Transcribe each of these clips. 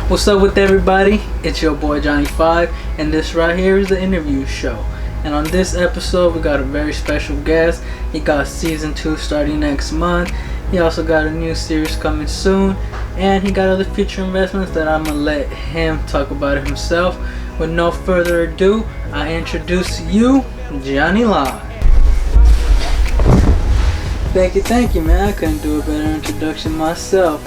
What's up with everybody? It's your boy Johnny 5, and this right here is the interview show. And on this episode, we got a very special guest. He got season 2 starting next month. He also got a new series coming soon, and he got other future investments that I'm gonna let him talk about it himself. With no further ado, I introduce you, Johnny Live. Thank you, man. I couldn't do a better introduction myself.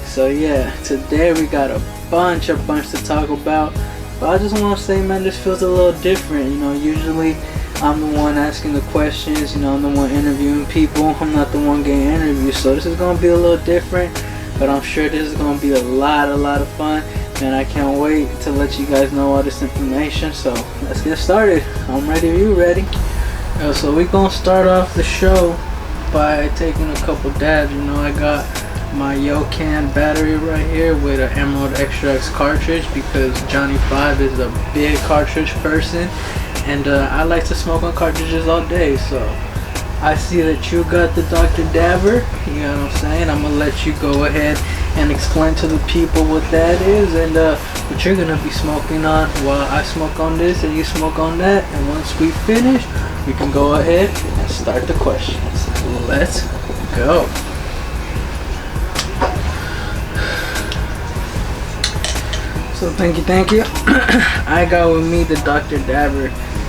So yeah, today we got a bunch to talk about. But I just want to say, man, this feels a little different. You know, usually I'm the one asking the questions. You know, I'm the one interviewing people. I'm not the one getting interviewed. So this is gonna be a little different. But I'm sure this is gonna be a lot of fun. And I can't wait to let you guys know all this information. So let's get started. I'm ready. Are you ready? So we're gonna start off the show by taking a couple dabs. You know, I got my Yocan battery right here with an Emerald Extra X cartridge because Johnny 5 is a big cartridge person, and I like to smoke on cartridges all day. So I see that you got the Dr. Dabber, you know what I'm saying? I'm gonna let you go ahead and explain to the people what that is and what you're gonna be smoking on while I smoke on this and you smoke on that. And once we finish, we can go ahead and start the questions. Let's go. So thank you. I got with me the Dr. Dabber.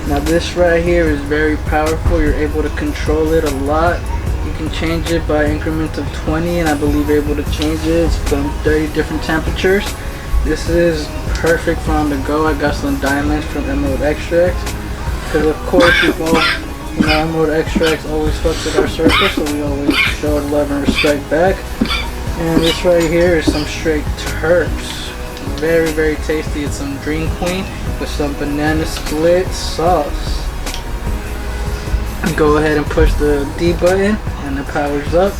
Now this right here is very powerful. You're able to control it a lot. You can change it by increments of 20, and I believe you're able to change it from 30 different temperatures. This is perfect for on the go. I got some diamonds from Emerald Extra X, because of course you know, Emerald Extra X always fucks with our circle, so we always show love and respect back. And this right here is some straight Turks. Very tasty. It's some Dream Queen with some banana split sauce. Go ahead and push the D button and it powers up.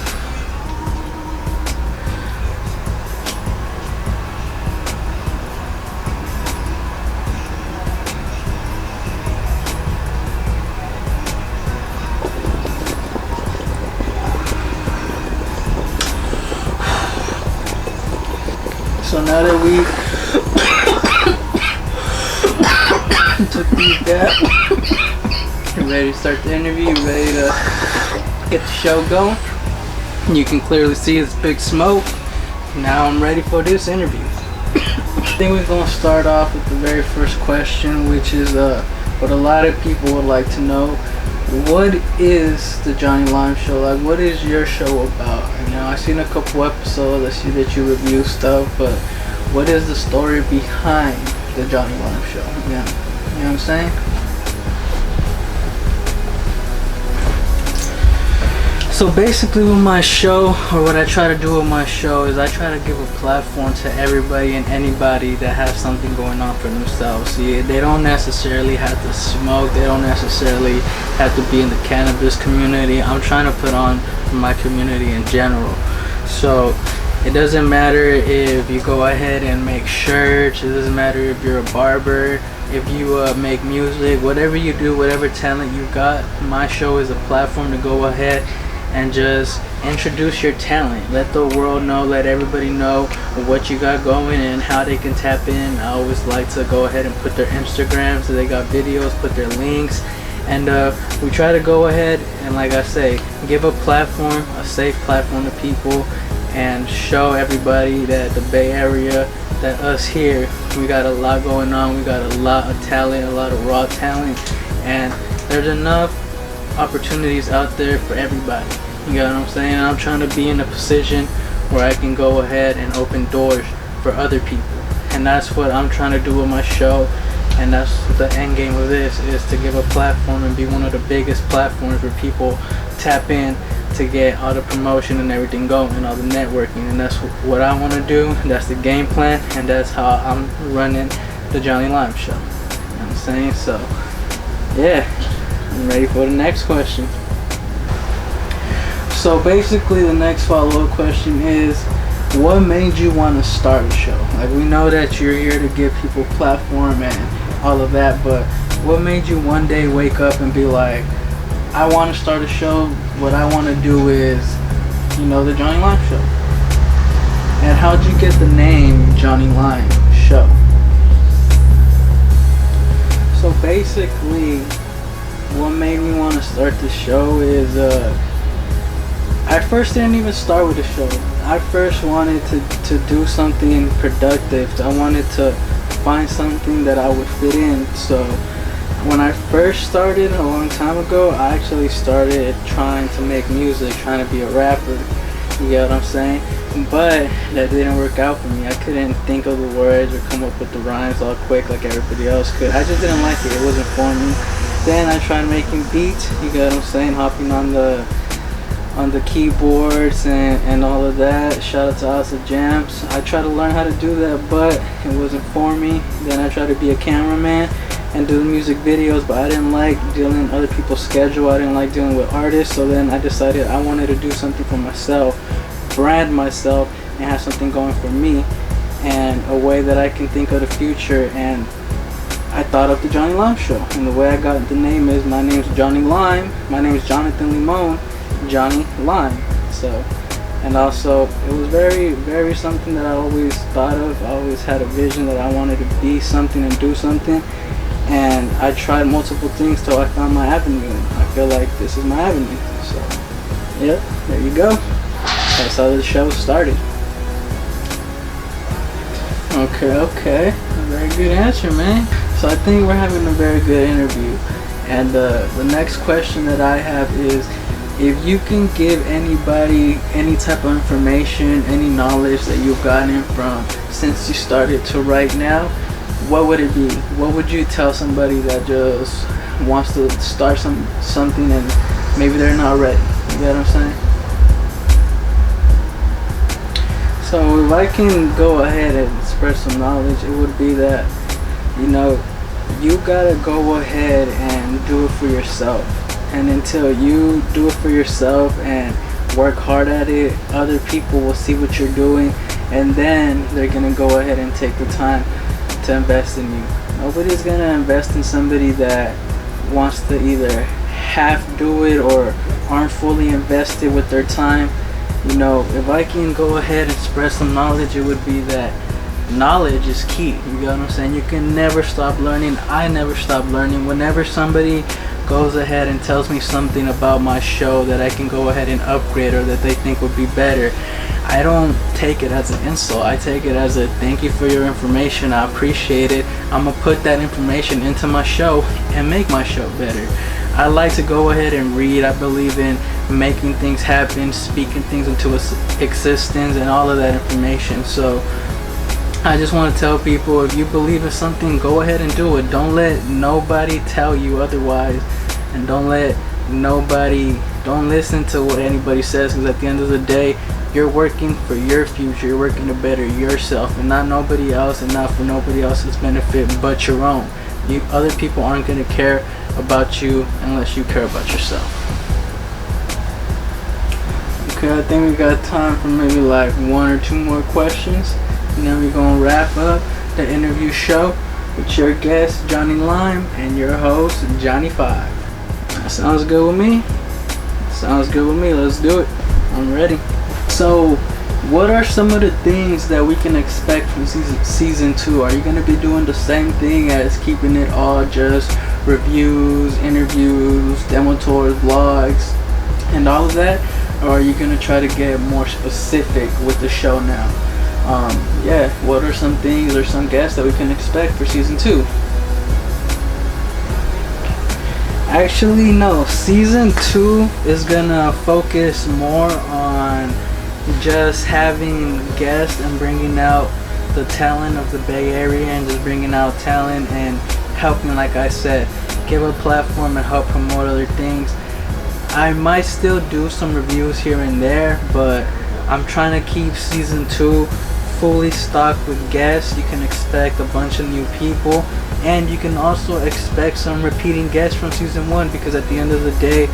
So now that we took these dabs, you're ready to start the interview, you're ready to get the show going. You can clearly see it's big smoke. Now I'm ready for this interview. I think we're going to start off with the very first question, which is what a lot of people would like to know. What is the Johnny Lime Show? Like, what is your show about? You know, I've seen a couple episodes, I see that you review stuff, but what is the story behind the Johnny Lime Show? Yeah, you know what I'm saying? So basically with my show, or what I try to do with my show, is I try to give a platform to everybody and anybody that has something going on for themselves. See, they don't necessarily have to smoke, they don't necessarily have to be in the cannabis community. I'm trying to put on for my community in general. So it doesn't matter if you go ahead and make shirts, it doesn't matter if you're a barber, if you make music, whatever you do, whatever talent you got, my show is a platform to go ahead and just introduce your talent. Let the world know, let everybody know what you got going and how they can tap in. I always like to go ahead and put their Instagram, so they got videos, put their links, and we try to go ahead and, like I say, give a platform, a safe platform to people, and show everybody that the Bay Area, that us here, we got a lot going on, we got a lot of talent, a lot of raw talent, and there's enough opportunities out there for everybody. You know what I'm saying? I'm trying to be in a position where I can go ahead and open doors for other people, and that's what I'm trying to do with my show. And that's the end game of this, is to give a platform and be one of the biggest platforms where people tap in to get all the promotion and everything going, all the networking. And that's what I want to do. That's the game plan, and that's how I'm running the Johnny Lime Show. You know what I'm saying? So yeah, I'm ready for the next question. So basically the next follow-up question is, what made you want to start a show? Like, we know that you're here to give people platform and all of that, but what made you one day wake up and be like, I want to start a show. What I want to do is, you know, the Johnny Lime Show. And how'd you get the name Johnny Lime? basically what made me want to start the show is I first didn't even start with the show. I first wanted to do something productive. I wanted to find something that I would fit in. So when I first started a long time ago, I actually started trying to make music, trying to be a rapper. You get what I'm saying? But that didn't work out for me. I couldn't think of the words or come up with the rhymes all quick like everybody else could. I just didn't like it. It wasn't for me. Then I tried making beats. You get what I'm saying? Hopping on the keyboards and all of that. Shout out to House of Jams. I tried to learn how to do that, but it wasn't for me. Then I tried to be a cameraman and do the music videos, but I didn't like dealing with other people's schedule. I didn't like dealing with artists. So then I decided I wanted to do something for myself, brand myself, and have something going for me, and a way that I can think of the future. And I thought of the Johnny Lime Show, and the way I got the name is, my name's Johnny Lime, my name is Jonathan Limon, Johnny Lime. So, and also it was very, very something that I always thought of. I always had a vision that I wanted to be something and do something, and I tried multiple things till I found my avenue. I feel like this is my avenue. So yeah, there you go. That's how the show started. Okay, a very good answer, man. So I think we're having a very good interview. And the next question that I have is, if you can give anybody any type of information, any knowledge that you've gotten from since you started to right now, what would it be? What would you tell somebody that just wants to start something and maybe they're not ready? You get what I'm saying? So if I can go ahead and spread some knowledge, it would be that, you know, you gotta go ahead and do it for yourself. And until you do it for yourself and work hard at it, other people will see what you're doing, and then they're gonna go ahead and take the time to invest in you. Nobody's gonna invest in somebody that wants to either half do it or aren't fully invested with their time. You know, if I can go ahead and spread some knowledge, it would be that knowledge is key. You get what I'm saying? You can never stop learning. I never stop learning. Whenever somebody goes ahead and tells me something about my show that I can go ahead and upgrade or that they think would be better, I don't take it as an insult. I take it as a thank you for your information. I appreciate it. I'm gonna put that information into my show and make my show better. I like to go ahead and read. I believe in making things happen, speaking things into existence, and all of that information. So I just want to tell people, if you believe in something, go ahead and do it. Don't let nobody tell you otherwise, and don't listen to what anybody says, because at the end of the day, you're working for your future. You're working to better yourself and not nobody else, and not for nobody else's benefit but your own. Other people aren't going to care about you unless you care about yourself. Okay, I think we got time for maybe like one or two more questions, and then we're going to wrap up the interview show with your guest Johnny Lime and your host Johnny 5. That sounds good with me. Sounds good with me. Let's do it. I'm ready. So what are some of the things that we can expect from season 2? Are you going to be doing the same thing as keeping it all just reviews, interviews, demo tours, vlogs, and all of that? Or are you going to try to get more specific with the show now? Yeah, what are some things or some guests that we can expect for season 2? Actually, no. Season 2 is going to focus more on just having guests and bringing out the talent of the Bay Area, and just bringing out talent and helping, like I said, give a platform and help promote other things. I might still do some reviews here and there, but I'm trying to keep season 2 fully stocked with guests. You can expect a bunch of new people, and you can also expect some repeating guests from season 1, because at the end of the day,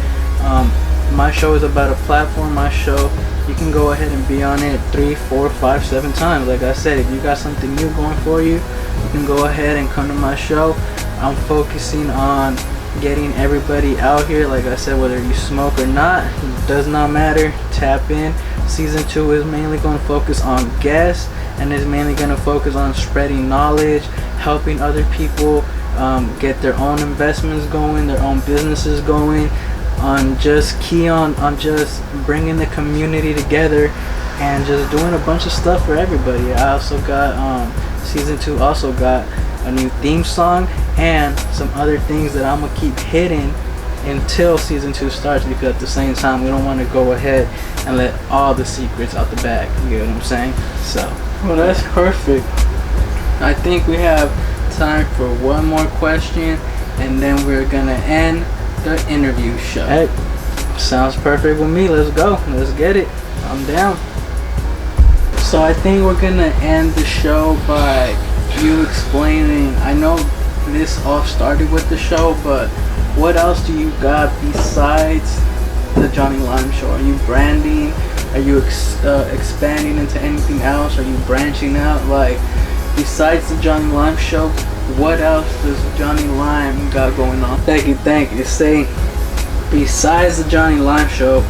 my show is about a platform. My show, you can go ahead and be on it 3, 4, 5, 7 times. Like I said, if you got something new going for you, you can go ahead and come to my show. I'm focusing on getting everybody out here. Like I said, whether you smoke or not, it does not matter. Tap in. Season 2 is mainly going to focus on guests, and is mainly going to focus on spreading knowledge, helping other people get their own investments going, their own businesses going, on just just bringing the community together and just doing a bunch of stuff for everybody. I also got season 2 also got a new theme song and some other things that I'm gonna keep hidden until season 2 starts, because at the same time we don't want to go ahead and let all the secrets out the bag. You get what I'm saying? So, well, that's perfect. I think we have time for one more question, and then we're gonna end the interview show. Hey, sounds perfect with me. Let's go. Let's get it. I'm down. So I think we're gonna end the show by you explaining. I know this all started with the show, but what else do you got besides the Johnny Lime Show? Are you branding? Are you expanding into anything else? Are you branching out? Like, besides the Johnny Lime Show, what else does Johnny Lime got going on? Thank you. Say, besides the Johnny Lime Show,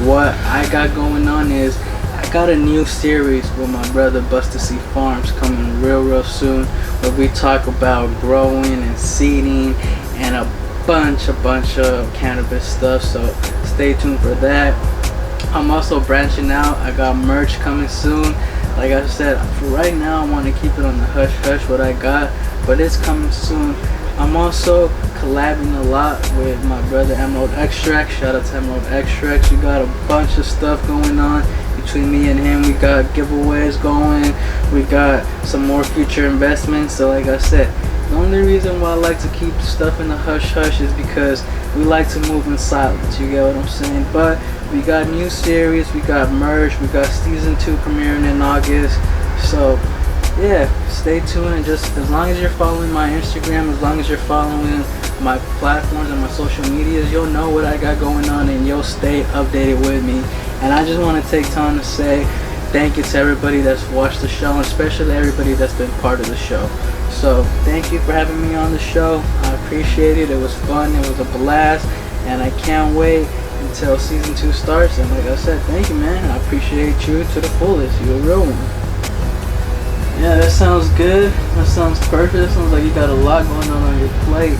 what I got going on is I got a new series with my brother Busta C Farms coming real soon, where we talk about growing and seeding and a bunch of cannabis stuff. So stay tuned for that. I'm also branching out. I got merch coming soon. Like I said, for right now I want to keep it on the hush hush what I got, but it's coming soon. I'm also collabing a lot with my brother Emerald Extract. Shout out to Emerald Extract. We got a bunch of stuff going on between me and him. We got giveaways going. We got some more future investments. So like I said, the only reason why I like to keep stuff in the hush hush is because we like to move in silence. You get what I'm saying? But we got new series, we got merch, we got season 2 premiering in August. So yeah, stay tuned, and just as long as you're following my Instagram, as long as you're following my platforms and my social medias, you'll know what I got going on and you'll stay updated with me. And I just want to take time to say thank you to everybody that's watched the show, and especially everybody that's been part of the show. So thank you for having me on the show. I appreciate it. It was fun. It was a blast, and I can't wait until season 2 starts. And like I said, thank you, man. I appreciate you to the fullest. You're a real one. Yeah, that sounds good. That sounds perfect. That sounds like you got a lot going on your plate.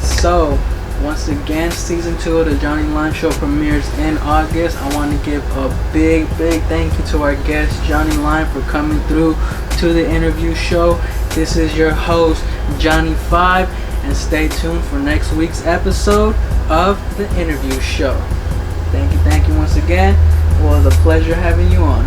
So once again, season 2 of the Johnny Lime Show premieres in August. I want to give a big thank you to our guest Johnny Lime for coming through to the interview show. This is your host Johnny 5, and stay tuned for next week's episode of the interview show. Thank you once again. It was a pleasure having you on.